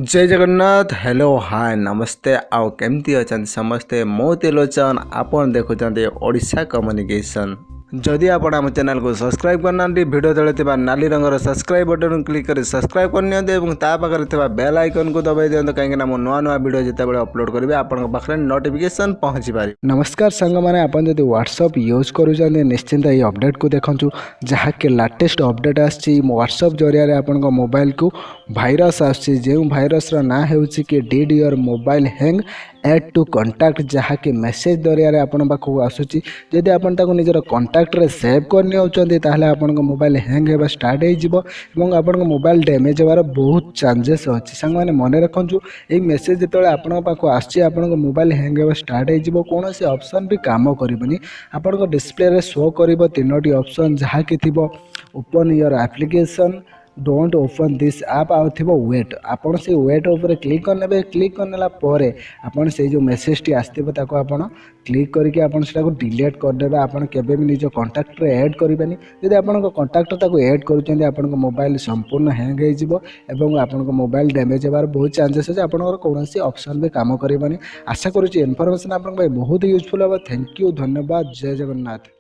जय Jagannath. Hello hi नमस्ते आउ केमती अच्छा समस्ते मो तिलोचन आपन देखुं ओडिशा कम्युनिकेशन। जदि आपण आम चैनल को सब्सक्राइब करना वीडियो तले नाली रंगर सब्सक्राइब बटन क्लिक कर सब्सक्राइब कर बेल आइकन को दबाई दिखाँ कहीं नुआ नुआ वीडियो जिते अपलोड करेंगे आपन पाखे नोटिफिकेशन पहुँची पारे। नमस्कार सांग मैंने आपन जदि व्हाट्सएप यूज कर निश्चिंत ये अपडेट को देखूँ जहाँकि लाटेस्ट अपडेट आसी व्हाट्सएप जरिया आपण मोबाइल को भाइरस आसी जो भाइरस ना हो did your mobile hang add to contact जहाँकि मेसेज जरिया आपण पाखक आसूँ जदि आपन ताको निजर कंटाक्ट रे सेव करनी होचंदी ताहले आपन मोबाइल हैंग हेबा स्टार्ट हो जिवो एवं आपन मोबाइल डैमेज होवार बहुत चांसेस अछि। संग माने मने रखंजु ए मेसेज जेतले आपन पाखक आसी आपन मोबाइल हैंग हेबा स्टार्ट हो जिवो कोनोसी ऑप्शन भी काम करिवनी आपन डिस्प्ले रे शो करिवो तीनोटी ऑप्शन जहाँकि थिबो open your application don't open this app आउथिबो वेट आपन से वेट ऊपर क्लिक करनेबे क्लिक करनेला परे आपन से जो मेसेज टी आस्थिबो ताको आपन क्लिक करके आपन सेटा को डिलीट कर देबे। आपन केबे भी निज कांटेक्ट रे ऐड करिबेनी यदि आपन को कांटेक्ट ताको ऐड करूचंदी आपन को मोबाइल संपूर्ण हैंग हो जिवो एवं आपन को मोबाइल डैमेज होबार बहुत चांसेस अछि। आपन कोनोसी ऑप्शन भी काम करिवनी। आशा करूची इन्फॉर्मेशन आपन बहुत यूजफुल होबा। थैंक यू धन्यवाद। जय जगन्नाथ।